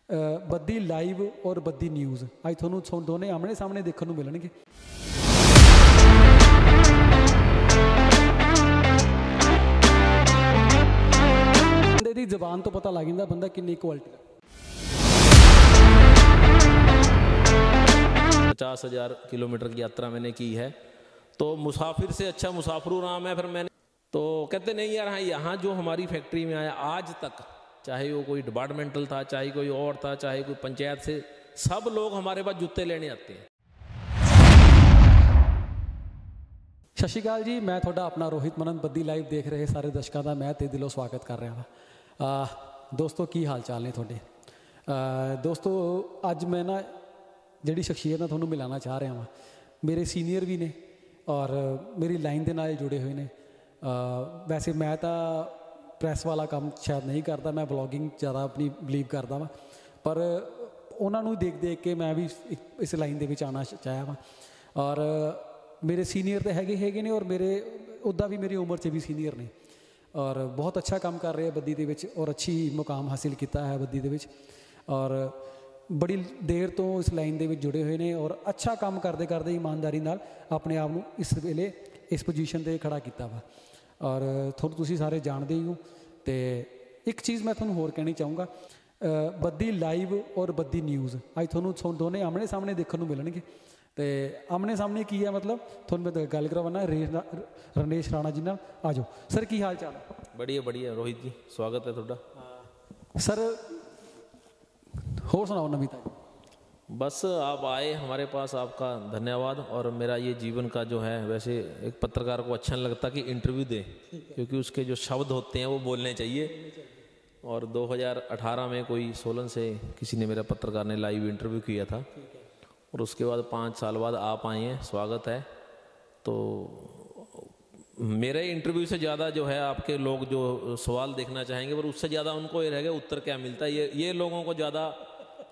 Baddi live और Baddi news अज थोनों दोने आमने सामने देखने को मिलणगे। बंदे दी जबान तो पता लग जाता बंदा कितनी क्वालिटी का। 50,000 किलोमीटर की यात्रा मैंने की है, तो मुसाफिर से अच्छा मुसाफिर राम है। फिर मैंने तो कहते नहीं यार, हाँ यहाँ जो हमारी फैक्ट्री में आया आज तक, चाहे वो कोई डिपार्टमेंटल था, चाहे कोई और था, चाहे कोई पंचायत से, सब लोग हमारे पास जूते लेने आते हैं। सत श्री अकाल जी, मैं थोड़ा अपना रोहित मनन बद्दी लाइव देख रहे सारे दर्शकों का मैं ते दिलों स्वागत कर रहा हाँ। दोस्तों की हाल चाल ने थोड़े दोस्तों, अज मैं ना जिहड़ी शख्सियत ना थोनों मिलाना चाह रहा हाँ। मेरे सीनियर भी ने और मेरी लाइन के नाल जुड़े हुए ने। वैसे मैं तो प्रैस वाला काम शायद नहीं करता, मैं ब्लॉगिंग ज़्यादा अपनी बिलीव करता वा, पर उन्होंने देख देख के मैं भी इस लाइन के आना चाहा वा। और मेरे सीनियर तो हैगे ने और मेरे उदा भी मेरी उम्र से भी सीनियर ने और बहुत अच्छा काम कर रहे हैं बद्दी दे विच और अच्छी मुकाम हासिल किया है बद्दी दे विच और बड़ी देर तो इस लाइन के जुड़े हुए हैं और अच्छा काम करते करते ईमानदारी नाल अपने आप को इस वेले इस पोजीशन पर खड़ा किया वा। और तुसीं सारे जानते ही हो। तो एक चीज़ मैं थोनों होर कहनी चाहूँगा, बद्दी लाइव और बद्दी न्यूज़ अज थोनों दोने आमने सामने देखने को मिलणगे। तो आमने सामने की है मतलब थोनों मैं गल करवाना रणेश राणा जी नाल। आ जाओ सर, की हाल चाल है? बढ़िया बढ़िया रोहित जी, स्वागत है थोड़ा। सर होर सुनाओ नवी ताजी। बस आप आए हमारे पास, आपका धन्यवाद। और मेरा ये जीवन का जो है, वैसे एक पत्रकार को अच्छा नहीं लगता कि इंटरव्यू दे, क्योंकि उसके जो शब्द होते हैं वो बोलने चाहिए। और 2018 में कोई सोलन से किसी ने, मेरा पत्रकार ने लाइव इंटरव्यू किया था और उसके बाद 5 साल बाद आप आए हैं, स्वागत है। तो मेरे इंटरव्यू से ज़्यादा जो है आपके लोग जो सवाल देखना चाहेंगे, पर उससे ज़्यादा उनको ये रहेगा उत्तर क्या मिलता है। ये लोगों को ज़्यादा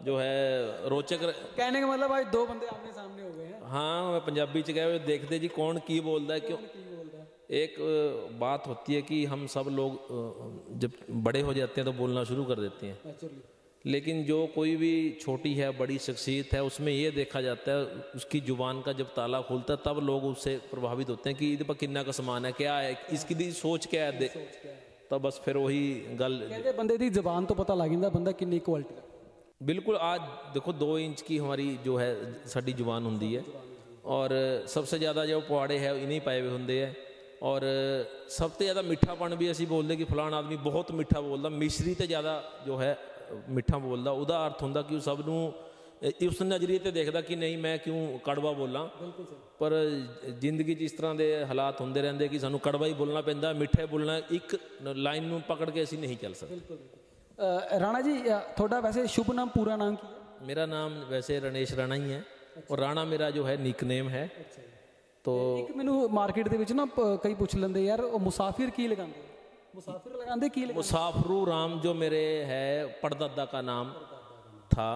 जो है रोचक कहने का मतलब आज 2 बंदे आमने सामने हो गए हैं। हाँ, मैं पंजाबी च गए देखते जी कौन की बोलता है, क्यों। एक बात होती है कि हम सब लोग जब बड़े हो जाते हैं तो बोलना शुरू कर देते हैं, लेकिन जो कोई भी छोटी है बड़ी शख्सियत है उसमें ये देखा जाता है उसकी जुबान का जब ताला खुलता है तब लोग उससे प्रभावित होते हैं कि इस पर किन्ना का समान है, क्या है, इसकी दी सोच क्या है। तो बस फिर वही गल, बंदे दी जबान तो पता लग जाता बंदा कितनी क्वालिटी का। बिल्कुल। आज देखो 2 इंच की हमारी जो है साड़ी जुबान होंदी है और सबसे ज़्यादा जो पवाड़े है इन्हीं पाए हुए होंगे है। और सबसे ज़्यादा मिठापन भी असी बोलते कि फलाना आदमी बहुत मिठा बोलता, मिश्री तो ज़्यादा जो है मिठा बोलता, उदा अर्थ होंदा कि सबनों उस नज़रिए ते देखदा कि नहीं मैं क्यों कड़वा बोला। पर जिंदगी इस तरह के हालात होंदे रहंदे कि सानू कड़वा ही बोलना पैंदा, मिठे बोलना एक लाइन नूं पकड़ के असी नहीं चल सकते। राणा जी थोड़ा वैसे शुभ नाम पूरा नाम की है? मेरा नाम वैसे रणेश राणा ही है और राणा मेरा जो है निकनेम है। तो एक मैनू मार्केट दे विच ना कई पूछ लेंदे यार वो मुसाफिर की लगांदे, मुसाफिर लगांदे की लगांदे? मुसाफिरू राम जो मेरे है परदादा का नाम था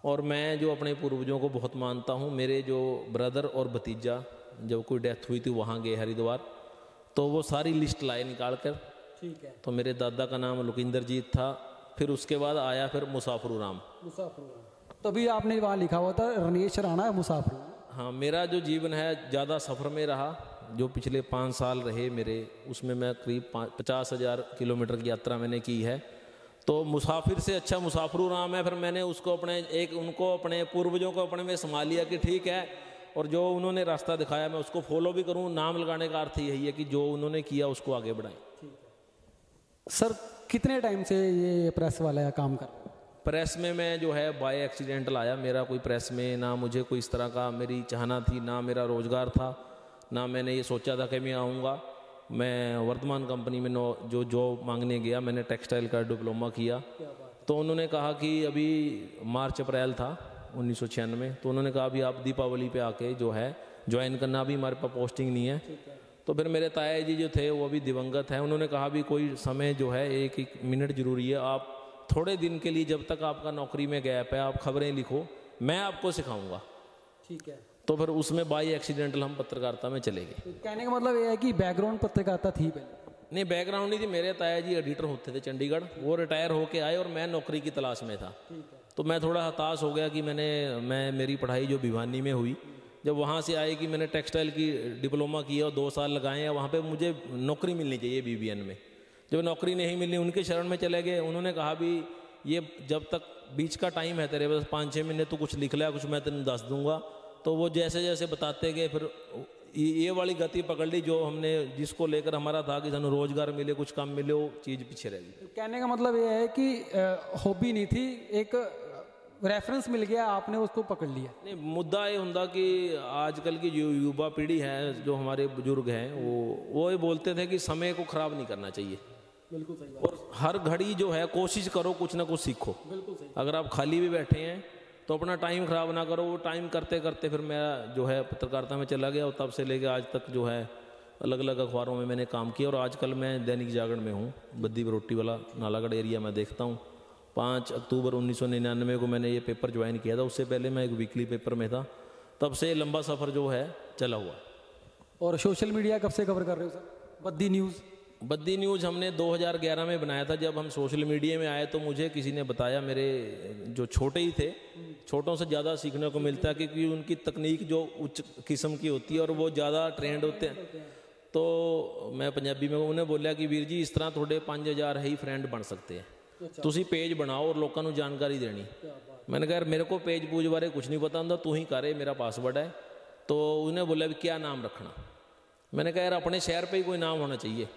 और मैं जो अपने पूर्वजों को बहुत मानता हूँ। मेरे जो ब्रदर और भतीजा जब कोई डेथ हुई थी वहाँ गए हरिद्वार, तो वो सारी लिस्ट लाए निकाल कर। ठीक है। तो मेरे दादा का नाम लुकिंदरजीत था, फिर उसके बाद आया फिर मुसाफिरू राम। तभी आपने वहाँ लिखा हुआ था रणेश राणा मुसाफिर। हाँ, मेरा जो जीवन है ज़्यादा सफ़र में रहा, जो पिछले 5 साल रहे मेरे, उसमें मैं करीब 50,000 किलोमीटर की यात्रा मैंने की है। तो मुसाफिर से अच्छा मुसाफिरू राम है। फिर मैंने उसको उनको अपने पूर्वजों को अपने में संभाल लिया कि ठीक है, और जो उन्होंने रास्ता दिखाया मैं उसको फॉलो भी करूँ। नाम लगाने का अर्थ यही है कि जो उन्होंने किया उसको आगे बढ़ाएं। सर कितने टाइम से ये प्रेस वाला काम कर? प्रेस में मैं जो है बाय एक्सीडेंटल आया। मेरा कोई प्रेस में ना मुझे कोई इस तरह का मेरी चाहना थी, ना मेरा रोज़गार था, ना मैंने ये सोचा था कि मैं आऊँगा। मैं वर्धमान कंपनी में जो जॉब मांगने गया, मैंने टेक्सटाइल का डिप्लोमा किया। तो उन्होंने कहा कि अभी मार्च अप्रैल था 1996, तो उन्होंने कहा अभी आप दीपावली पे आके जो है ज्वाइन करना, अभी हमारे पास पोस्टिंग नहीं है। तो फिर मेरे ताया जी जो थे वो अभी दिवंगत हैं, उन्होंने कहा भी कोई समय जो है 1 मिनट ज़रूरी है, आप थोड़े दिन के लिए जब तक आपका नौकरी में गैप है आप खबरें लिखो, मैं आपको सिखाऊंगा। ठीक है। तो फिर उसमें बाई एक्सीडेंटल हम पत्रकारिता में चले गए। कहने का मतलब ये है कि बैकग्राउंड पत्रकारिता थी पहले? नहीं, बैकग्राउंड नहीं थी। मेरे ताया जी एडिटर होते थे चंडीगढ़, वो रिटायर होके आए और मैं नौकरी की तलाश में था। तो मैं थोड़ा हताश हो गया कि मेरी पढ़ाई जो भिवानी में हुई, जब वहाँ से आए कि मैंने टेक्सटाइल की डिप्लोमा किया और 2 साल लगाए हैं, वहाँ पे मुझे नौकरी मिलनी चाहिए बीबीएन में। जब नौकरी नहीं मिली, उनके शरण में चले गए। उन्होंने कहा भी ये जब तक बीच का टाइम है तेरे पास 5-6 महीने, तो कुछ लिख लिया, कुछ मैं तेन दस दूंगा। तो वो जैसे जैसे बताते गए, फिर ये वाली गति पकड़ ली जो हमने, जिसको लेकर हमारा था कि सानू रोजगार मिले, कुछ काम मिले, वो चीज़ पीछे रह गई। कहने का मतलब ये है कि हॉबी नहीं थी, एक रेफरेंस मिल गया, आपने उसको पकड़ लिया। नहीं, मुद्दा ये होता कि आजकल की जो युवा पीढ़ी है, जो हमारे बुजुर्ग हैं, वो ये बोलते थे कि समय को खराब नहीं करना चाहिए। बिल्कुल सही बात। और हर घड़ी जो है कोशिश करो, कुछ ना कुछ सीखो। बिल्कुल सही। अगर आप खाली भी बैठे हैं तो अपना टाइम खराब ना करो। वो टाइम करते करते फिर मैं जो है पत्रकारिता में चला गया, और तब से लेकर आज तक जो है अलग अलग अखबारों में मैंने काम किया। और आजकल मैं दैनिक जागरण में हूँ, बद्दी बरोटी वाला नालागढ़ एरिया में देखता हूँ। 5 अक्टूबर 1999 को मैंने ये पेपर ज्वाइन किया था। उससे पहले मैं एक वीकली पेपर में था। तब से लंबा सफ़र जो है चला हुआ। और सोशल मीडिया कब से कवर कर रहे हो sir? Baddi news. Baddi news हमने 2011 में बनाया था। जब हम सोशल मीडिया में आए तो मुझे किसी ने बताया, मेरे जो छोटे ही थे, छोटों से ज़्यादा सीखने को मिलता है, क्योंकि उनकी तकनीक जो उच्च किस्म की होती है और वो ज़्यादा ट्रेंड होते हैं। तो मैं पंजाबी में उन्हें बोलिया कि वीर जी, इस तरह थोड़े 5000 ही फ्रेंड बन सकते हैं, तुसी पेज बनाओ और लोगों को जानकारी देनी। मैंने कहा यार मेरे को पेज पूज बारे कुछ नहीं पता होता, तू ही करे, मेरा पासवर्ड है। तो उन्हें बोला भी क्या नाम रखना। मैंने कहा यार अपने शहर पे ही कोई नाम होना चाहिए।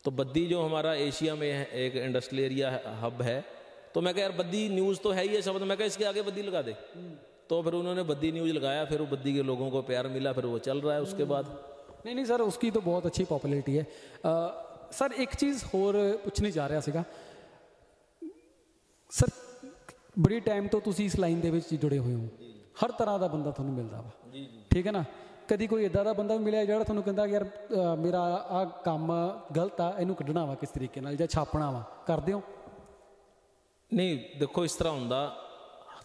तो बद्दी जो हमारा एशिया में है, एक इंडस्ट्रियल एरिया हब है, तो मैं कहा यार बद्दी न्यूज़ तो है ही है शब्द, मैं कहा इसके आगे बद्दी लगा दे। तो फिर उन्होंने बद्दी न्यूज़ लगाया, फिर वो बद्दी के लोगों को प्यार मिला, फिर वो चल रहा है उसके बाद। नहीं सर, उसकी तो बहुत अच्छी पॉपुलैरिटी है। सर एक चीज़ होर पूछनी चाह रहा ਸੀਗਾ सर, बड़ी टाइम तो ਤੁਸੀਂ ਇਸ ਲਾਈਨ ਦੇ ਵਿੱਚ ਜੁੜੇ ਹੋਏ ਹੋ, ਹਰ ਤਰ੍ਹਾਂ ਦਾ ਬੰਦਾ ਤੁਹਾਨੂੰ ਮਿਲਦਾ ਵਾ, ਠੀਕ ਹੈ ਨਾ? ਕਦੀ ਕੋਈ ਇਦਾਂ ਦਾ ਬੰਦਾ ਵੀ ਮਿਲਿਆ ਜਿਹੜਾ ਤੁਹਾਨੂੰ ਕਹਿੰਦਾ ਕਿ ਯਾਰ ਮੇਰਾ ਆਹ ਕੰਮ ਗਲਤ ਆ, ਇਹਨੂੰ ਕੱਢਣਾ ਵਾ ਕਿਸ ਤਰੀਕੇ ਨਾਲ ਜਾਂ ਛਾਪਣਾ ਵਾ, ਕਰਦੇ ਹੋ? ਨਹੀਂ ਦੇਖੋ, ਇਸ ਤਰ੍ਹਾਂ ਹੁੰਦਾ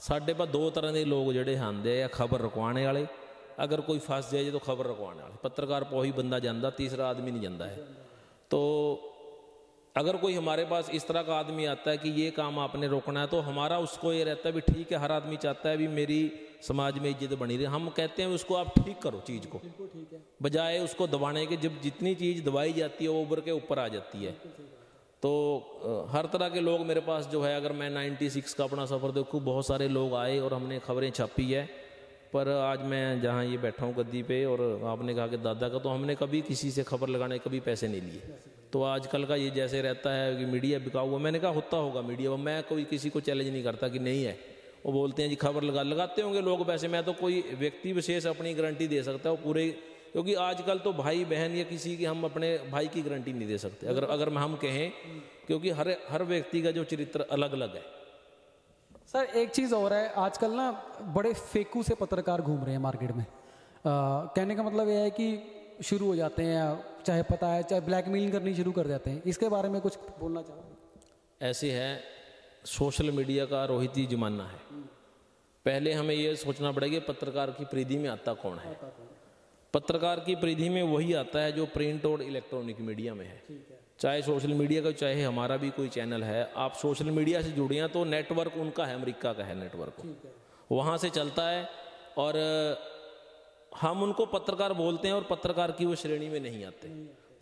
ਸਾਡੇ ਪਾ 2 ਤਰ੍ਹਾਂ ਦੇ ਲੋਕ ਜਿਹੜੇ ਆਉਂਦੇ ਆ, ਖਬਰ ਰਖਵਾਉਣੇ ਵਾਲੇ। अगर कोई फंस जाए तो खबर रखवाने वाले, पत्रकार पर ही बंदा जाता, तीसरा आदमी नहीं जाता है। तो अगर कोई हमारे पास इस तरह का आदमी आता है कि ये काम आपने रोकना है, तो हमारा उसको ये रहता है भी ठीक है, हर आदमी चाहता है भी मेरी समाज में इज्जत बनी रहे। हम कहते हैं उसको आप ठीक करो चीज़ को, बजाय उसको दबाने के। जब जितनी चीज़ दबाई जाती है वो उभर के ऊपर आ जाती है। तो हर तरह के लोग मेरे पास जो है, अगर मैं 96 का अपना सफ़र देखूँ, बहुत सारे लोग आए और हमने खबरें छापी है। पर आज मैं जहाँ ये बैठा हूँ गद्दी पे, और आपने कहा कि दादा का, तो हमने कभी किसी से खबर लगाने कभी पैसे नहीं लिए। तो आजकल का ये जैसे रहता है कि मीडिया बिकाऊ हुआ, मैंने कहा होता होगा मीडिया, मैं कोई किसी को चैलेंज नहीं करता कि नहीं है। वो बोलते हैं जी खबर लगाते होंगे लोग पैसे, मैं तो कोई व्यक्ति विशेष अपनी गारंटी दे सकता है वो पूरे, क्योंकि आजकल तो भाई बहन या किसी की हम अपने भाई की गारंटी नहीं दे सकते अगर हम कहें, क्योंकि हर व्यक्ति का जो चरित्र अलग अलग है। सर एक चीज़ और है, आजकल ना बड़े फेकू से पत्रकार घूम रहे हैं मार्केट में। कहने का मतलब यह है कि शुरू हो जाते हैं, चाहे पता है चाहे ब्लैकमेलिंग करनी शुरू कर जाते हैं, इसके बारे में कुछ बोलना चाहो? ऐसे है, सोशल मीडिया का रोहित ही जमाना है। पहले हमें ये सोचना पड़ेगा पत्रकार की परिधि में आता कौन है। पत्रकार की परिधि में वही आता है जो प्रिंट और इलेक्ट्रॉनिक मीडिया में है, चाहे सोशल मीडिया का, चाहे हमारा भी कोई चैनल है। आप सोशल मीडिया से जुड़े हैं तो नेटवर्क उनका है, अमेरिका का है नेटवर्क, वहाँ से चलता है। और हम उनको पत्रकार बोलते हैं और पत्रकार की वो श्रेणी में नहीं आते।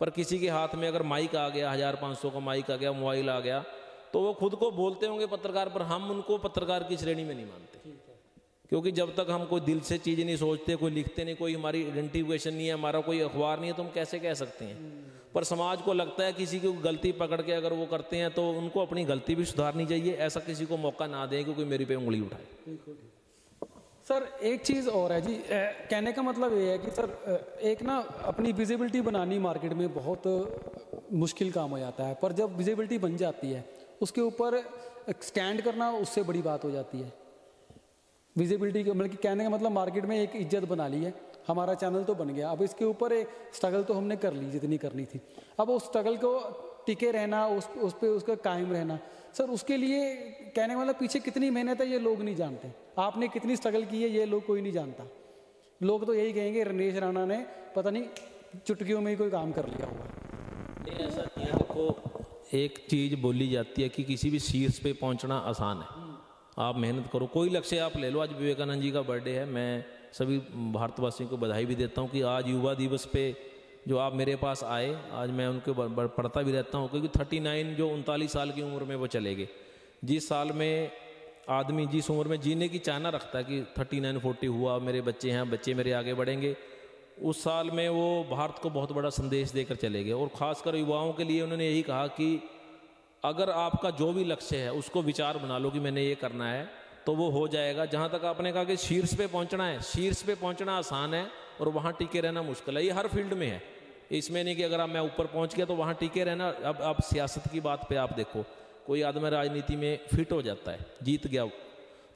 पर किसी के हाथ में अगर माइक आ गया, 1500 का माइक आ गया, मोबाइल आ गया, तो वो खुद को बोलते होंगे पत्रकार, पर हम उनको पत्रकार की श्रेणी में नहीं मानते। क्योंकि जब तक हम कोई दिल से चीज़ नहीं सोचते, कोई लिखते नहीं, कोई हमारी आइडेंटिफिकेशन नहीं है, हमारा कोई अखबार नहीं है, तो हम कैसे कह सकते हैं। पर समाज को लगता है किसी की गलती पकड़ के अगर वो करते हैं तो उनको अपनी गलती भी सुधारनी चाहिए, ऐसा किसी को मौका ना दें कि कोई मेरी पे उंगली उठाए। सर एक चीज़ और है जी, कहने का मतलब ये है कि सर एक ना अपनी विजिबिलिटी बनानी मार्केट में बहुत मुश्किल काम हो जाता है, पर जब विजिबिलिटी बन जाती है उसके ऊपर स्टैंड करना उससे बड़ी बात हो जाती है। विजिबिलिटी के मतलब कि कहने का मतलब मार्केट में एक इज्जत बना ली है, हमारा चैनल तो बन गया, अब इसके ऊपर एक स्ट्रगल तो हमने कर ली जितनी करनी थी, अब उस स्ट्रगल को टिके रहना, उस पे उसका कायम रहना, सर उसके लिए कहने का मतलब पीछे कितनी मेहनत है ये लोग नहीं जानते। आपने कितनी स्ट्रगल की है ये लोग कोई नहीं जानता। लोग तो यही कहेंगे रमेश राणा ने पता नहीं चुटकियों में ही कोई काम कर लिया होगा। नहीं, ऐसा नहीं है। देखो, एक चीज़ बोली जाती है कि किसी भी शीर्ष पे पहुंचना आसान है, आप मेहनत करो, कोई लक्ष्य आप ले लो। आज विवेकानंद जी का बर्थडे है, मैं सभी भारतवासियों को बधाई भी देता हूँ कि आज युवा दिवस पे जो आप मेरे पास आए, आज मैं उनके पढ़ता भी रहता हूँ, क्योंकि 39 जो 39 साल की उम्र में वो चले गए। जिस साल में आदमी जिस उम्र में जीने की चाहना रखता है कि 39-40 हुआ, मेरे बच्चे हैं, बच्चे मेरे आगे बढ़ेंगे, उस साल में वो भारत को बहुत बड़ा संदेश देकर चले गए। और ख़ासकर युवाओं के लिए उन्होंने यही कहा कि अगर आपका जो भी लक्ष्य है उसको विचार बना लो कि मैंने ये करना है, तो वो हो जाएगा। जहाँ तक आपने कहा कि शीर्ष पे पहुँचना है, शीर्ष पे पहुँचना आसान है और वहाँ टिके रहना मुश्किल है। ये हर फील्ड में है, इसमें नहीं कि अगर आप मैं ऊपर पहुँच गया तो वहाँ टिके रहना। अब आप सियासत की बात पे आप देखो, कोई आदमी राजनीति में फिट हो जाता है, जीत गया,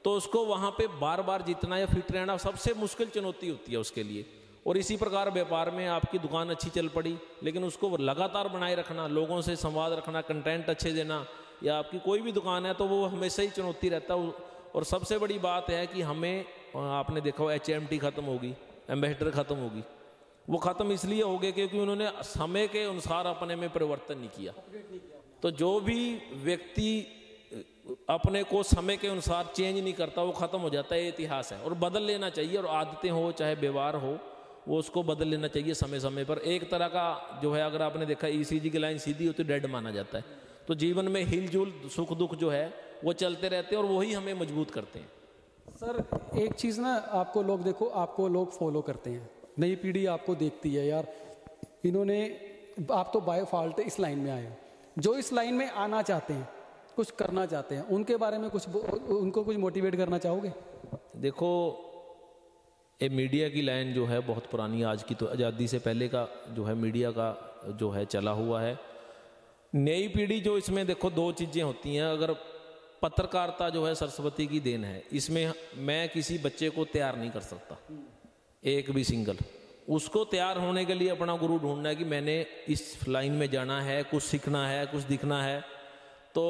तो उसको वहाँ पे बार बार जीतना या फिट रहना सबसे मुश्किल चुनौती होती है उसके लिए। और इसी प्रकार व्यापार में आपकी दुकान अच्छी चल पड़ी, लेकिन उसको लगातार बनाए रखना, लोगों से संवाद रखना, कंटेंट अच्छे देना, या आपकी कोई भी दुकान है तो वो हमेशा ही चुनौती रहता है। और सबसे बड़ी बात है कि हमें, आपने देखा हो HMT खत्म होगी, एम्बेसडर खत्म होगी, वो ख़त्म इसलिए हो गए क्योंकि उन्होंने समय के अनुसार अपने में परिवर्तन नहीं किया। तो जो भी व्यक्ति अपने को समय के अनुसार चेंज नहीं करता वो ख़त्म हो जाता है, ये इतिहास है। और बदल लेना चाहिए, और आदतें हो चाहे व्यवहार हो, वो उसको बदल लेना चाहिए समय समय पर। एक तरह का जो है, अगर आपने देखा ECG की लाइन सीधी होती डेड माना जाता है। तो जीवन में हिलजुल सुख दुख जो है वो चलते रहते हैं और वही हमें मजबूत करते हैं। सर एक चीज़ ना, आपको लोग देखो, आपको लोग फॉलो करते हैं, नई पीढ़ी आपको देखती है, यार इन्होंने, आप तो बाय फॉल्ट इस लाइन में आए हो, जो इस लाइन में आना चाहते हैं, कुछ करना चाहते हैं, उनके बारे में कुछ, उनको कुछ मोटिवेट करना चाहोगे? देखो, ये मीडिया की लाइन जो है बहुत पुरानी, आज की तो आज़ादी से पहले का जो है मीडिया का जो है चला हुआ है। नई पीढ़ी जो इसमें देखो, दो चीज़ें होती हैं। अगर पत्रकारिता जो है सरस्वती की देन है, इसमें मैं किसी बच्चे को तैयार नहीं कर सकता, एक भी सिंगल। उसको तैयार होने के लिए अपना गुरु ढूंढना है कि मैंने इस लाइन में जाना है, कुछ सीखना है, कुछ दिखना है। तो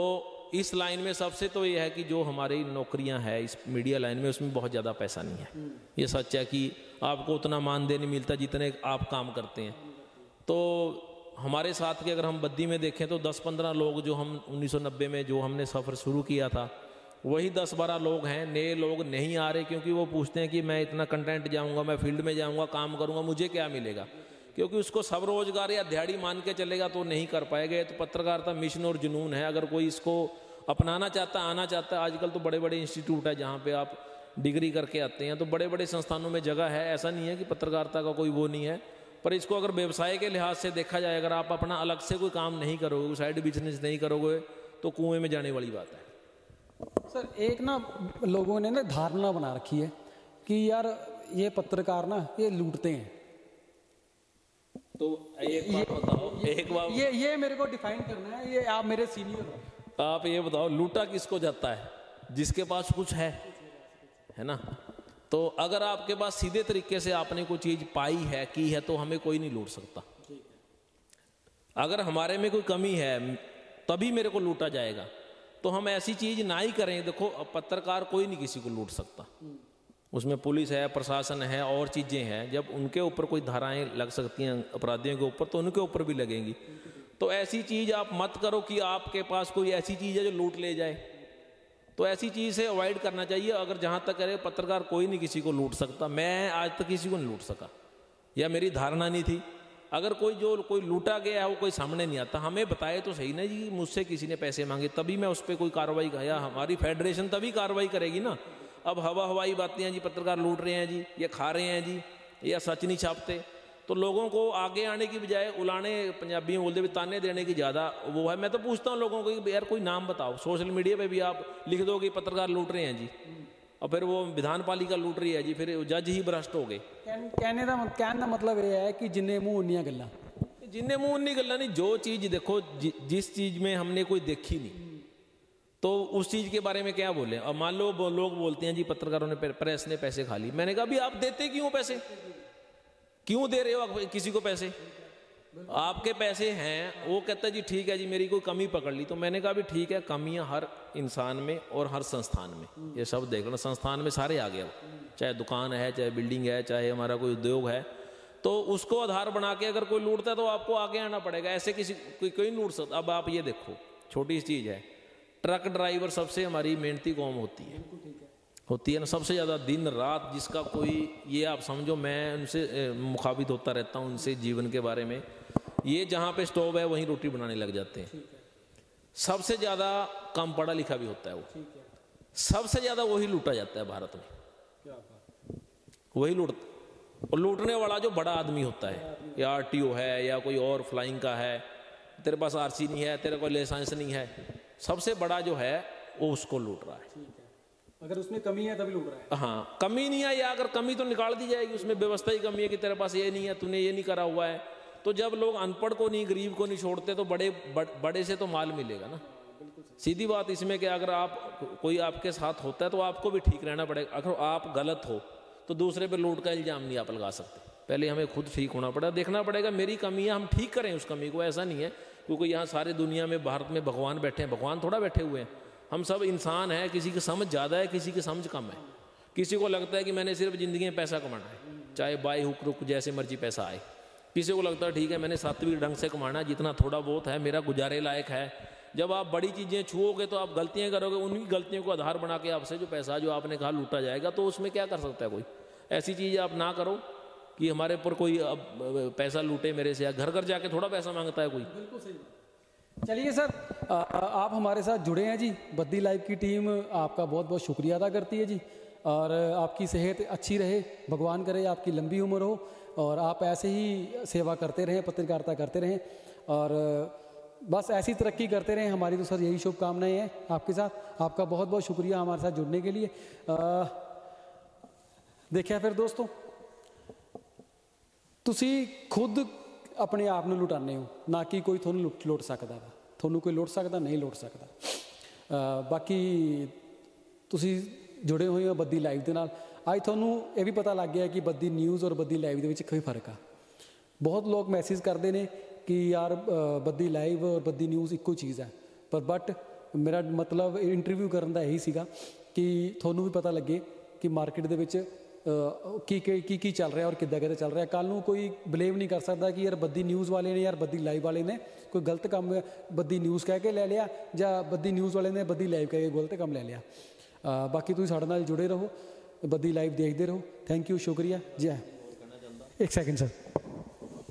इस लाइन में सबसे तो ये है कि जो हमारी नौकरियां हैं इस मीडिया लाइन में, उसमें बहुत ज़्यादा पैसा नहीं है। ये सच है कि आपको उतना मानदेय नहीं मिलता जितने आप काम करते हैं। तो हमारे साथ के अगर हम बद्दी में देखें तो 10-15 लोग जो हम 1990 में जो हमने सफ़र शुरू किया था, वही 10-12 लोग हैं। नए लोग नहीं आ रहे क्योंकि वो पूछते हैं कि मैं इतना कंटेंट जाऊंगा, मैं फील्ड में जाऊंगा, काम करूंगा, मुझे क्या मिलेगा? क्योंकि उसको सब रोजगार या दिहाड़ी मान के चलेगा तो नहीं कर पाएगा। तो पत्रकारिता मिशन और जुनून है, अगर कोई इसको अपनाना चाहता है, आना चाहता है। आजकल तो बड़े बड़े इंस्टीट्यूट है जहाँ पे आप डिग्री करके आते हैं, तो बड़े बड़े संस्थानों में जगह है। ऐसा नहीं है कि पत्रकारिता का कोई वो नहीं है, पर इसको अगर व्यवसाय के लिहाज से देखा जाए, अगर आप अपना अलग से कोई काम नहीं करोगे, साइड बिजनेस नहीं करोगे, तो कुएं में जाने वाली बात है। सर एक ना, लोगों ने ना धारणा बना रखी है कि यार ये पत्रकार ना ये लूटते हैं। तो एक बात बताओ, एक बात ये मेरे को डिफाइन करना है, ये आप मेरे सीनियर हो, आप ये बताओ, लूटा किसको जाता है? जिसके पास कुछ है ना। तो अगर आपके पास सीधे तरीके से आपने कोई चीज पाई है, की है, तो हमें कोई नहीं लूट सकता। अगर हमारे में कोई कमी है तभी मेरे को लूटा जाएगा, तो हम ऐसी चीज ना ही करें। देखो, पत्रकार कोई नहीं किसी को लूट सकता, उसमें पुलिस है, प्रशासन है, और चीजें हैं। जब उनके ऊपर कोई धाराएं लग सकती हैं अपराधियों के ऊपर, तो उनके ऊपर भी लगेंगी। तो ऐसी चीज आप मत करो कि आपके पास कोई ऐसी चीज है जो लूट ले जाए, तो ऐसी चीज से अवॉइड करना चाहिए। अगर जहां तक करे, पत्रकार कोई नहीं किसी को लूट सकता, मैं आज तक किसी को नहीं लूट सका, या मेरी धारणा नहीं थी। अगर कोई लूटा गया है, वो कोई सामने नहीं आता, हमें बताए तो सही ना जी, मुझसे किसी ने पैसे मांगे, तभी मैं उस पर कोई कार्रवाई का, या हमारी फेडरेशन तभी कार्रवाई करेगी ना। अब हवाई बातें हैं जी, पत्रकार लूट रहे हैं जी, ये खा रहे हैं जी, या सच नहीं छापते, तो लोगों को आगे आने की बजाय उलाने, पंजाबी में बोलते भी ताने देने की ज़्यादा वो है। मैं तो पूछता हूँ लोगों को कि यार कोई नाम बताओ, सोशल मीडिया पे भी आप लिख दो कि पत्रकार लूट रहे हैं जी, और फिर वो विधान पालिका लूट रही है जी, फिर जज ही भ्रष्ट हो गए। कहने का मतलब ये है कि जिन्ने मुंह उन्नियां गल्लां, जिन्ने मुंह उन्नी गल्लां नहीं। जो चीज़ देखो, जिस चीज़ में हमने कोई देखी नहीं, तो उस चीज़ के बारे में क्या बोले। अब मान लो लोग बोलते हैं जी पत्रकारों ने, प्रेस ने पैसे खा ली। मैंने कहा भी आप देते क्यों पैसे, क्यों दे रहे हो किसी को पैसे? आपके पैसे हैं, वो कहता है जी ठीक है जी, मेरी कोई कमी पकड़ ली। तो मैंने कहा भी ठीक है, कमियां हर इंसान में और हर संस्थान में, ये सब देख लो, संस्थान में सारे आ गए, चाहे दुकान है, चाहे बिल्डिंग है, चाहे हमारा कोई उद्योग है, तो उसको आधार बना के अगर कोई लूटता है तो आपको आगे आना पड़ेगा, ऐसे किसी कोई नहीं लूट सकता। अब आप ये देखो, छोटी सी चीज़ है, ट्रक ड्राइवर सबसे हमारी मेहनती कौम होती है ना, सबसे ज़्यादा दिन रात जिसका कोई, ये आप समझो, मैं उनसे मुखाबित होता रहता हूँ, उनसे जीवन के बारे में। ये जहाँ पे स्टोव है वहीं रोटी बनाने लग जाते हैं। सबसे ज़्यादा कम पढ़ा लिखा भी होता है वो, सबसे ज़्यादा वही लूटा जाता है भारत में, वही लूटने वाला जो बड़ा आदमी होता है, या आरटीओ है या कोई और फ्लाइंग का है, तेरे पास आरसी नहीं है, तेरे को लाइसेंस नहीं है, सबसे बड़ा जो है वो उसको लूट रहा है। अगर उसमें कमी है तभी लूट रहा है। हाँ, कमी नहीं है, या अगर कमी तो निकाल दी जाएगी, उसमें व्यवस्था ही कमी है कि तेरे पास ये नहीं है, तूने ये नहीं करा हुआ है। तो जब लोग अनपढ़ को नहीं, गरीब को नहीं छोड़ते तो बड़े से तो माल मिलेगा ना। सीधी बात इसमें कि अगर आप कोई आपके साथ होता है तो आपको भी ठीक रहना पड़ेगा। अगर आप गलत हो तो दूसरे पे लूट का इल्जाम नहीं आप लगा सकते, पहले हमें खुद ठीक होना पड़ेगा, देखना पड़ेगा मेरी कमी है, हम ठीक करें उस कमी को। ऐसा नहीं है क्योंकि यहाँ सारे दुनिया में, भारत में भगवान बैठे हैं, भगवान थोड़ा बैठे हुए हैं, हम सब इंसान हैं। किसी की समझ ज़्यादा है, किसी की समझ कम है। किसी को लगता है कि मैंने सिर्फ ज़िंदगी में पैसा कमाना है, चाहे बाई हुक रुक जैसे मर्जी पैसा आए। किसी को लगता है ठीक है मैंने सात्विक ढंग से कमाना है, जितना थोड़ा बहुत है मेरा गुजारे लायक है। जब आप बड़ी चीज़ें छुओगे तो आप गलतियाँ करोगे, उन्हीं गलतियों को आधार बना के आपसे जो पैसा जो आपने कहा लूटा जाएगा, तो उसमें क्या कर सकता है कोई। ऐसी चीज़ आप ना करो कि हमारे ऊपर कोई अब पैसा लूटे मेरे से, या घर घर जाके थोड़ा पैसा मांगता है कोई। बिल्कुल सही। चलिए सर, आप हमारे साथ जुड़े हैं जी। बद्दी लाइव की टीम आपका बहुत बहुत शुक्रिया अदा करती है जी, और आपकी सेहत अच्छी रहे, भगवान करे आपकी लंबी उम्र हो, और आप ऐसे ही सेवा करते रहें, पत्रकारिता करते रहें, और बस ऐसी तरक्की करते रहें। हमारी तो सर यही शुभकामनाएं हैं आपके साथ। आपका बहुत बहुत शुक्रिया हमारे साथ जुड़ने के लिए। देखिए फिर दोस्तों, ਤੁਸੀਂ खुद अपने आप ਨੂੰ ਲੁਟਾਉਂਦੇ ਹੋ, ਨਾ ਕਿ ਕੋਈ ਤੁਹਾਨੂੰ ਲੁੱਟ ਸਕਦਾ ਵਾ। ਤੁਹਾਨੂੰ ਕੋਈ ਲੁੱਟ ਸਕਦਾ ਨਹੀਂ ਲੁੱਟ ਸਕਦਾ। ਬਾਕੀ ਤੁਸੀਂ ਜੁੜੇ ਹੋਏ ਹੋ ਬੱਦੀ ਲਾਈਵ ਦੇ ਨਾਲ। ਅੱਜ ਤੁਹਾਨੂੰ ਇਹ ਵੀ ਪਤਾ ਲੱਗ ਗਿਆ ਕਿ ਬੱਦੀ ਨਿਊਜ਼ ਔਰ ਬੱਦੀ ਲਾਈਵ ਦੇ ਵਿੱਚ ਕੋਈ ਫਰਕ ਆ। ਬਹੁਤ ਲੋਕ ਮੈਸੇਜ ਕਰਦੇ ਨੇ ਕਿ ਯਾਰ ਬੱਦੀ ਲਾਈਵ ਔਰ ਬੱਦੀ ਨਿਊਜ਼ ਇੱਕੋ ਚੀਜ਼ ਹੈ, ਪਰ ਬਟ ਮੇਰਾ ਮਤਲਬ ਇੰਟਰਵਿਊ ਕਰਨ ਦਾ ਇਹੀ ਸੀਗਾ ਕਿ ਤੁਹਾਨੂੰ ਵੀ ਪਤਾ ਲੱਗੇ ਕਿ ਮਾਰਕੀਟ ਦੇ ਵਿੱਚ ਕੀ ਚੱਲ ਰਿਹਾ ਔਰ ਕਿੱਦਾਂ ਚੱਲ ਰਿਹਾ। ਕੱਲ੍ਹ ਨੂੰ ਕੋਈ ਬਲੇਮ ਨਹੀਂ ਕਰ ਸਕਦਾ ਕਿ ਯਾਰ ਬੱਦੀ ਨਿਊਜ਼ ਵਾਲੇ ਨੇ, ਯਾਰ ਬੱਦੀ ਲਾਈਵ ਵਾਲੇ ਨੇ ਕੋਈ ਗਲਤ ਕੰਮ ਬੱਦੀ ਨਿਊਜ਼ ਕਹਿ ਕੇ ਲੈ ਲਿਆ, ਜਾਂ ਬੱਦੀ ਨਿਊਜ਼ ਵਾਲੇ ਨੇ ਬੱਦੀ ਲਾਈਵ ਕਹਿ ਕੇ ਗਲਤ ਕੰਮ ਲੈ ਲਿਆ। ਬਾਕੀ ਤੁਸੀਂ ਸਾਡੇ ਨਾਲ ਜੁੜੇ ਰਹੋ, ਬੱਦੀ ਲਾਈਵ ਦੇਖਦੇ ਰਹੋ। ਥੈਂਕ ਯੂ, ਸ਼ੁਕਰੀਆ ਜੀ। ਇੱਕ ਸੈਕਿੰਡ ਸਰ,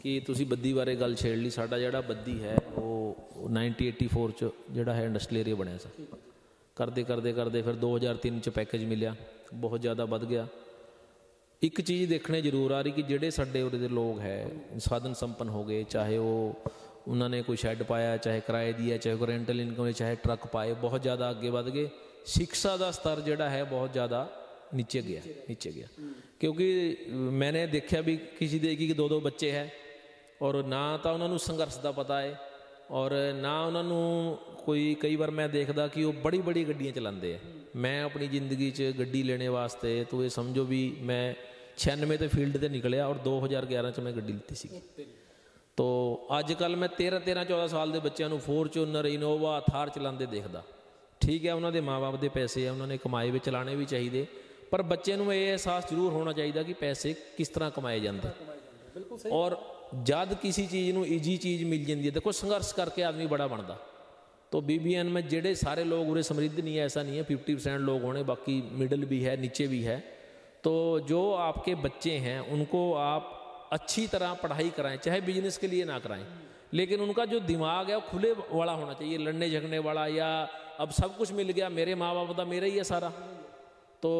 ਕਿ ਤੁਸੀਂ ਬੱਦੀ ਬਾਰੇ ਗੱਲ ਛੇੜ ਲਈ। ਸਾਡਾ ਜਿਹੜਾ ਬੱਦੀ ਹੈ ਉਹ 1984 ਚ ਜਿਹੜਾ ਹੈ ਇੰਡਸਟਰੀਅਲ ਏਰੀਆ ਬਣਿਆ ਸੀ। ਕਰਦੇ ਫਿਰ 2003 ਚ ਪੈਕੇਜ ਮਿਲਿਆ, ਬਹੁਤ ਜ਼ਿਆਦਾ ਵੱਧ ਗਿਆ। ਇੱਕ ਚੀਜ਼ ਦੇਖਣੇ ਜ਼ਰੂਰ ਆ ਰਹੀ ਕਿ ਜਿਹੜੇ ਸਾਡੇ ਉਰੇ ਦੇ ਲੋਕ ਹੈ ਸਾਧਨ ਸੰਪੰਨ ਹੋ ਗਏ, ਚਾਹੇ ਉਹ ਉਹਨਾਂ ਨੇ ਕੋਈ ਸ਼ੈੱਡ ਪਾਇਆ, ਚਾਹੇ ਕਿਰਾਏ ਦੀ ਹੈ, ਚਾਹੇ ਕੋਈ ਰੈਂਟਲ ਇਨਕਮ ਹੈ, ਚਾਹੇ ਟਰੱਕ ਪਾਏ, ਬਹੁਤ ਜ਼ਿਆਦਾ ਅੱਗੇ ਵੱਧ ਗਏ। शिक्षा ਦਾ ਸਤਰ ਜਿਹੜਾ ਹੈ ਬਹੁਤ ਜ਼ਿਆਦਾ नीचे गया क्योंकि मैंने देखा भी किसी दे कि 2-2 बच्चे है और ना तो उन्होंने संघर्ष का पता है और ना उन्होंने कोई कई बार मैं देखता कि वो बड़ी बड़ी गड्डियाँ चलाते हैं। मैं अपनी ज़िंदगी च गड्डी लेने वास्ते तो ये समझो भी मैं 96 ते फील्ड से निकलिया और 2011 च मैं गड्डी लीती सी। तो अजकल मैं 13-14 साल के बच्चों को फॉर्चूनर, इनोवा, थार चलाते देखता। ठीक है, उन्होंने माँ बाप के पैसे है, उन्होंने कमाए भी चलाने भी चाहिए, पर बच्चे को ये एहसास जरूर होना चाहिए कि पैसे किस तरह कमाए जाते। और जब किसी चीज़ को ईजी चीज़ मिल जाती है, देखो संघर्ष करके आदमी बड़ा बनता। तो BBN में जेडे सारे लोग उरे समृद्ध नहीं है, ऐसा नहीं है, 50% लोग होने, बाकी मिडल भी है, नीचे भी है। तो जो आपके बच्चे हैं उनको आप अच्छी तरह पढ़ाई कराएं, चाहे बिजनेस के लिए ना कराएं, लेकिन उनका जो दिमाग है वो खुले वाला होना चाहिए, लड़ने झगड़ने वाला, या अब सब कुछ मिल गया मेरे माँ बाप का मेरा ही है सारा, तो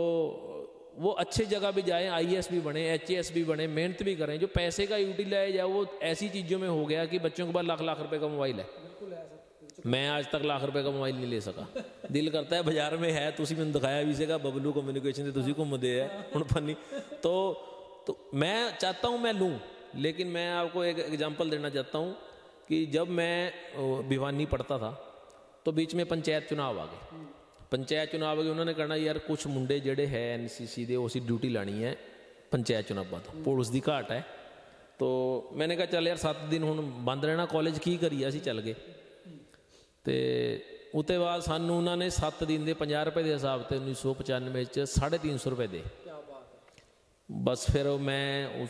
वो अच्छी जगह भी जाएं, IAS भी बने, HAS भी बने, मेहनत भी करें। जो पैसे का यूटिलाइज है वो ऐसी चीज़ों में हो गया कि बच्चों के पास लाख रुपए का मोबाइल है। मैं आज तक लाख रुपए का मोबाइल नहीं ले सका। दिल करता है बाजार में है, तुसी मैंने दिखाया भी सेगा, बबलू कम्युनिकेशन से तुसी घूमते है हुण फनी। तो मैं चाहता हूँ मैं लूँ, लेकिन मैं आपको एक एग्जाम्पल देना चाहता हूँ कि जब मैं भिवानी पढ़ता था तो बीच में पंचायत चुनाव आ गए। पंचायत चुनाव आ गए, उन्होंने कहना यार कुछ मुंडे जेडे है NCC दे उसी ड्यूटी लानी है पंचायत चुनाव तो पुलिस की घाट है। तो मैंने कहा चल यार 7 दिन हुण बंद रहना कॉलेज, की करिए असीं चल गए। तो उसके बाद सानू उन्होंने 7 दिन के 50 रुपए के हिसाब से 1995 350 रुपए दे। बस फिर मैं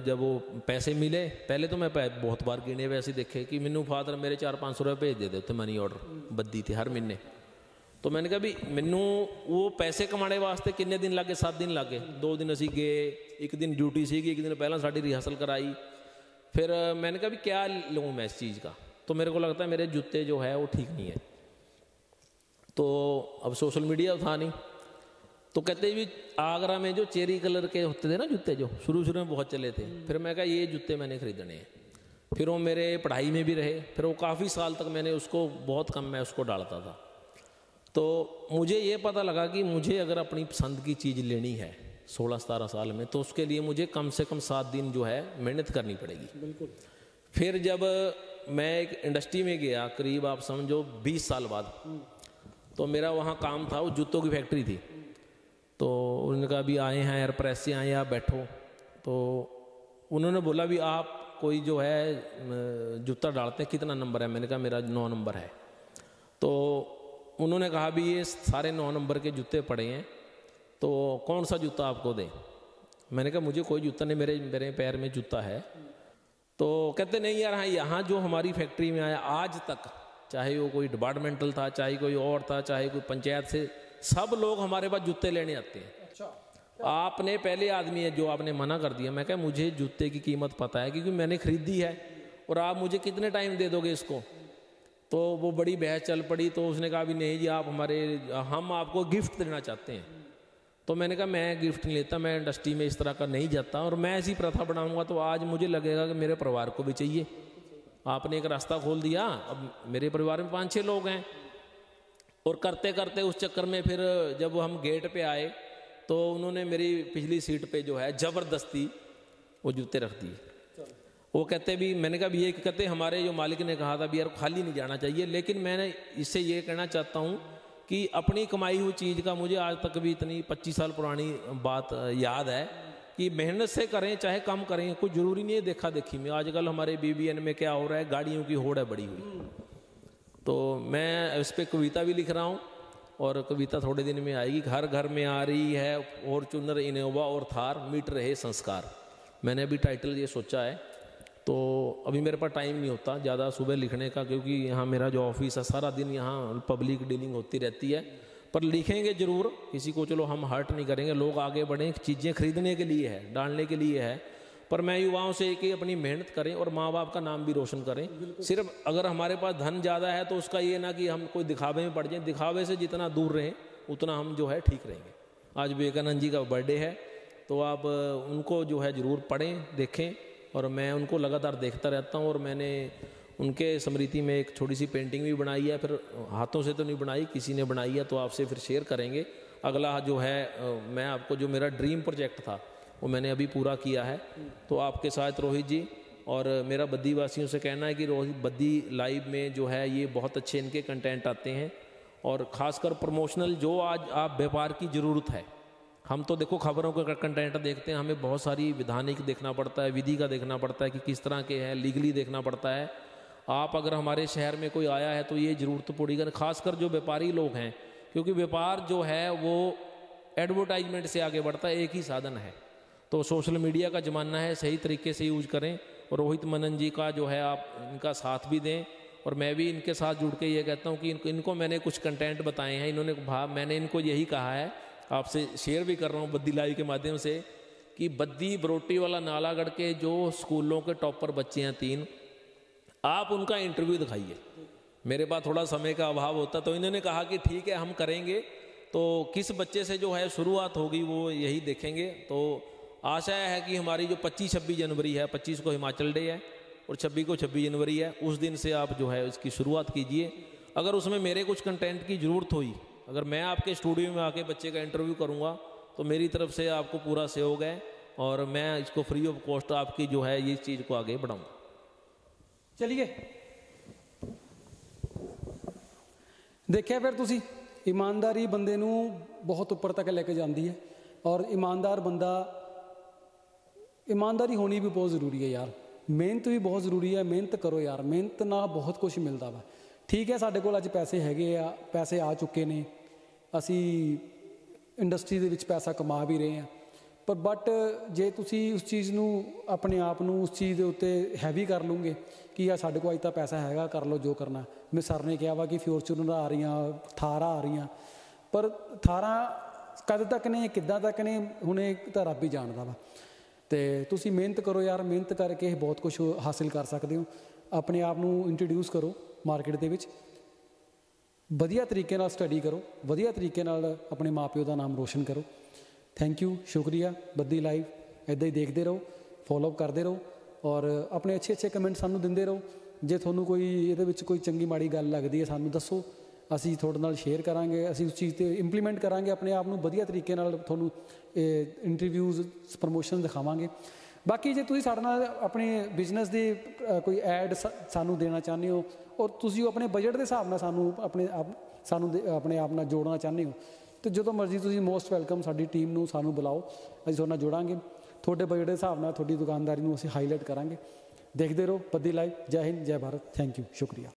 जब वो पैसे मिले, पहले तो मैं बहुत बार गिने वैसे देखे कि मैनू फादर मेरे 400-500 रुपये भेज देते उत्थे मनी ऑर्डर बद्दी थे हर महीने। तो मैंने कहा भी मैनू वो पैसे कमाने वास्ते किन्ने दिन लगे, 7 दिन लगे। 2 दिन असी गए, एक दिन ड्यूटी सी, एक दिन पहला साड़ी रिहर्सल कराई। फिर मैंने कहा भी क्या लूँ मैं इस चीज़ का, तो मेरे को लगता है मेरे जूते जो है वो ठीक नहीं है। तो अब सोशल मीडिया था नहीं, तो कहते भी आगरा में जो चेरी कलर के होते थे ना जूते, जो शुरू शुरू में बहुत चले थे, फिर मैं कहा ये जूते मैंने खरीदने हैं। फिर वो मेरे पढ़ाई में भी रहे, फिर वो काफ़ी साल तक मैंने उसको बहुत कम मैं उसको डालता था। तो मुझे ये पता लगा कि मुझे अगर अपनी पसंद की चीज़ लेनी है 16-17 साल में, तो उसके लिए मुझे कम से कम 7 दिन जो है मेहनत करनी पड़ेगी। बिल्कुल। फिर जब मैं एक इंडस्ट्री में गया करीब आप समझो 20 साल बाद, तो मेरा वहाँ काम था, वो जूतों की फैक्ट्री थी। तो उन्होंने कहा भी आए हैं एयर प्रेस से आए, आप बैठो। तो उन्होंने बोला भी आप कोई जो है जूता डालते हैं, कितना नंबर है? मैंने कहा मेरा 9 नंबर है। तो उन्होंने कहा भी ये सारे 9 नंबर के जूते पड़े हैं, तो कौन सा जूता आपको दें? मैंने कहा मुझे कोई जूता नहीं, मेरे पैर में जूता है। तो कहते नहीं यार, हाँ यहाँ जो हमारी फैक्ट्री में आया आज तक, चाहे वो कोई डिपार्टमेंटल था, चाहे कोई और था, चाहे कोई पंचायत से, सब लोग हमारे पास जूते लेने आते हैं। अच्छा। आपने पहले आदमी है जो आपने मना कर दिया। मैं कहा मुझे जूते की कीमत पता है क्योंकि मैंने खरीदी है, और आप मुझे कितने टाइम दे दोगे इसको? तो वो बड़ी बहस चल पड़ी। तो उसने कहा भी नहीं जी आप हम आपको गिफ्ट देना चाहते हैं। तो मैंने कहा मैं गिफ्ट नहीं लेता, मैं इंडस्ट्री में इस तरह का नहीं जाता, और मैं ऐसी प्रथा बनाऊंगा तो आज मुझे लगेगा कि मेरे परिवार को भी चाहिए। आपने एक रास्ता खोल दिया, अब मेरे परिवार में 5-6 लोग हैं। और करते करते उस चक्कर में फिर जब हम गेट पे आए, तो उन्होंने मेरी पिछली सीट पे जो है ज़बरदस्ती वो जूते रख दिए। वो कहते भी, मैंने कहा भी ये कहते हमारे जो मालिक ने कहा था भी यार खाली नहीं जाना चाहिए, लेकिन मैंने इससे ये कहना चाहता हूँ कि अपनी कमाई हुई चीज़ का मुझे आज तक भी इतनी 25 साल पुरानी बात याद है कि मेहनत से करें चाहे कम करें, कोई ज़रूरी नहीं है देखा देखी में। आजकल हमारे BBN में क्या हो रहा है, गाड़ियों की होड़ है बड़ी हुई। तो मैं इस पर कविता भी लिख रहा हूँ, और कविता थोड़े दिन में आएगी। घर घर में आ रही है फॉर्च्यूनर, इनोवा और थार, मिट रहे संस्कार। मैंने अभी टाइटल ये सोचा है, तो अभी मेरे पास टाइम नहीं होता ज़्यादा सुबह लिखने का, क्योंकि यहाँ मेरा जो ऑफिस है सारा दिन यहाँ पब्लिक डीलिंग होती रहती है। पर लिखेंगे ज़रूर, किसी को चलो हम हर्ट नहीं करेंगे, लोग आगे बढ़ें, चीज़ें खरीदने के लिए है, डालने के लिए है। पर मैं युवाओं से कि अपनी मेहनत करें और माँ बाप का नाम भी रोशन करें। सिर्फ अगर हमारे पास धन ज़्यादा है तो उसका ये ना कि हम कोई दिखावे में पड़ जाएं, दिखावे से जितना दूर रहें उतना हम जो है ठीक रहेंगे। आज विवेकानंद जी का बर्थडे है, तो आप उनको जो है ज़रूर पढ़ें, देखें, और मैं उनको लगातार देखता रहता हूँ। और मैंने उनके स्मृति में एक छोटी सी पेंटिंग भी बनाई है, फिर हाथों से तो नहीं बनाई, किसी ने बनाई है, तो आपसे फिर शेयर करेंगे। अगला जो है मैं आपको, जो मेरा ड्रीम प्रोजेक्ट था वो मैंने अभी पूरा किया है, तो आपके साथ रोहित जी। और मेरा बद्दी वासियों से कहना है कि रोहित बद्दी लाइव में जो है ये बहुत अच्छे इनके कंटेंट आते हैं, और ख़ासकर प्रमोशनल जो आज आप व्यापार की ज़रूरत है। हम तो देखो खबरों का कंटेंट देखते हैं, हमें बहुत सारी विधानिक देखना पड़ता है, विधि का देखना पड़ता है कि किस तरह के हैं, लीगली देखना पड़ता है। आप अगर हमारे शहर में कोई आया है तो ये ज़रूरत पड़ेगी, खासकर जो व्यापारी लोग हैं, क्योंकि व्यापार जो है वो एडवर्टाइजमेंट से आगे बढ़ता है, एक ही साधन है। तो सोशल मीडिया का ज़माना है, सही तरीके से यूज करें। और रोहित मनन जी का जो है आप इनका साथ भी दें, और मैं भी इनके साथ जुड़ के ये कहता हूँ कि इनको मैंने कुछ कंटेंट बताए हैं, इन्होंने मैंने इनको यही कहा है, आपसे शेयर भी कर रहा हूँ बद्दी लाइव के माध्यम से, कि बद्दी बरोटी वाला नालागढ़ के जो स्कूलों के टॉपर बच्चे हैं 3, आप उनका इंटरव्यू दिखाइए। मेरे पास थोड़ा समय का अभाव होता, तो इन्होंने कहा कि ठीक है हम करेंगे। तो किस बच्चे से जो है शुरुआत होगी वो यही देखेंगे। तो आशा है कि हमारी जो 25-26 जनवरी है, 25 को हिमाचल डे है और 26 को 26 जनवरी है, उस दिन से आप जो है इसकी शुरुआत कीजिए। अगर उसमें मेरे कुछ कंटेंट की ज़रूरत हुई, अगर मैं आपके स्टूडियो में आके बच्चे का इंटरव्यू करूँगा, तो मेरी तरफ से आपको पूरा सहयोग है, और मैं इसको फ्री ऑफ कॉस्ट आपकी जो है ये चीज़ को आगे बढ़ाऊँगा। चलिए देखिए, फिर तुसी ईमानदारी बंदे नू बहुत ऊपर तक लेके जाती है, और ईमानदार बंदा, ईमानदारी होनी भी बहुत ज़रूरी है यार, मेहनत भी बहुत ज़रूरी है। मेहनत करो यार, मेहनत ना बहुत कुछ मिलता वा। ठीक है साढ़े कोल अज पैसे हैगे आ, पैसे आ चुके ने, असी इंडस्ट्री दे विच पैसा कमा भी रहे हैं, ਪਰ ਬਟ ਜੇ ਤੁਸੀਂ ਉਸ ਚੀਜ਼ ਨੂੰ ਆਪਣੇ ਆਪ ਨੂੰ ਉਸ ਚੀਜ਼ ਦੇ ਉੱਤੇ ਹੈਵੀ ਕਰ ਲਓਗੇ ਕਿ ਆ ਸਾਡੇ ਕੋਲ ਅੱਜ ਤਾਂ ਪੈਸਾ ਹੈਗਾ, ਕਰ ਲਓ ਜੋ ਕਰਨਾ। ਮੈਂ ਸਰ ਨੇ ਕਿਹਾ ਵਾ ਕਿ ਫੋਰਚੂਨਰ ਆ ਰਹੀਆਂ, ਥਾਰਾਂ ਆ ਰਹੀਆਂ, ਪਰ ਥਾਰਾਂ ਕਦ ਤੱਕ ਨੇ, ਕਿੱਦਾਂ ਤੱਕ ਨੇ, ਹੁਣ ਇਹ ਤਾਂ ਰੱਬ ਹੀ ਜਾਣਦਾ ਵਾ। ਅਤੇ ਤੁਸੀਂ ਮਿਹਨਤ ਕਰੋ ਯਾਰ, ਮਿਹਨਤ ਕਰਕੇ ਬਹੁਤ ਕੁਛ ਹਾਸਿਲ ਕਰ ਸਕਦੇ ਹੋ। ਆਪਣੇ ਆਪ ਨੂੰ ਇੰਟਰੋਡਿਊਸ ਕਰੋ ਮਾਰਕੀਟ ਦੇ ਵਿੱਚ, ਵਧੀਆ ਤਰੀਕੇ ਨਾਲ ਸਟੱਡੀ ਕਰੋ, ਵਧੀਆ ਤਰੀਕੇ ਨਾਲ ਆਪਣੇ ਮਾਂ ਪਿਓ ਦਾ ਨਾਮ ਰੋਸ਼ਨ ਕਰੋ। ਥੈਂਕ ਯੂ, ਸ਼ੁਕਰੀਆ। ਬੱਦੀ ਲਾਈਵ ਇੱਦਾਂ ਹੀ ਦੇਖਦੇ ਰਹੋ, ਫੋਲੋਅਪ ਕਰਦੇ ਰਹੋ ਔਰ ਆਪਣੇ ਅੱਛੇ ਕਮੈਂਟ ਸਾਨੂੰ ਦਿੰਦੇ ਰਹੋ। ਜੇ ਤੁਹਾਨੂੰ ਕੋਈ ਇਹਦੇ ਵਿੱਚ ਕੋਈ ਚੰਗੀ ਮਾੜੀ ਗੱਲ ਲੱਗਦੀ ਹੈ ਸਾਨੂੰ ਦੱਸੋ, ਅਸੀਂ ਤੁਹਾਡੇ ਨਾਲ ਸ਼ੇਅਰ ਕਰਾਂਗੇ, ਅਸੀਂ ਉਸ ਚੀਜ਼ 'ਤੇ ਇੰਪਲੀਮੈਂਟ ਕਰਾਂਗੇ, ਆਪਣੇ ਆਪ ਨੂੰ ਵਧੀਆ ਤਰੀਕੇ ਨਾਲ ਤੁਹਾਨੂੰ ਇੰਟਰਵਿਊਜ਼, ਪ੍ਰਮੋਸ਼ਨ ਦਿਖਾਵਾਂਗੇ। ਬਾਕੀ ਜੇ ਤੁਸੀਂ ਸਾਡੇ ਨਾਲ ਆਪਣੇ ਬਿਜ਼ਨਸ ਦੇ ਕੋਈ ਐਡ ਸਾਨੂੰ ਦੇਣਾ ਚਾਹੁੰਦੇ ਹੋ ਔਰ ਤੁਸੀਂ ਆਪਣੇ ਬਜਟ ਦੇ ਹਿਸਾਬ ਨਾਲ ਸਾਨੂੰ ਆਪਣੇ ਆਪ ਨਾਲ ਜੋੜਨਾ ਚਾਹੁੰਦੇ ਹੋ, ਅਤੇ ਜਦੋਂ ਮਰਜ਼ੀ ਤੁਸੀਂ ਮੋਸਟ ਵੈਲਕਮ, ਸਾਡੀ ਟੀਮ ਨੂੰ ਸਾਨੂੰ ਬੁਲਾਓ, ਅਸੀਂ ਤੁਹਾਡੇ ਨਾਲ ਜੋੜਾਂਗੇ। ਤੁਹਾਡੇ ਬਜਟ ਦੇ ਹਿਸਾਬ ਨਾਲ ਤੁਹਾਡੀ ਦੁਕਾਨਦਾਰੀ ਨੂੰ ਅਸੀਂ ਹਾਈਲਾਈਟ ਕਰਾਂਗੇ। ਦੇਖਦੇ ਰਹੋ ਬੱਦੀ ਲਾਈਵ। ਜੈ ਹਿੰਦ, ਜੈ ਭਾਰਤ। ਥੈਂਕ ਯੂ, ਸ਼ੁਕਰੀਆ।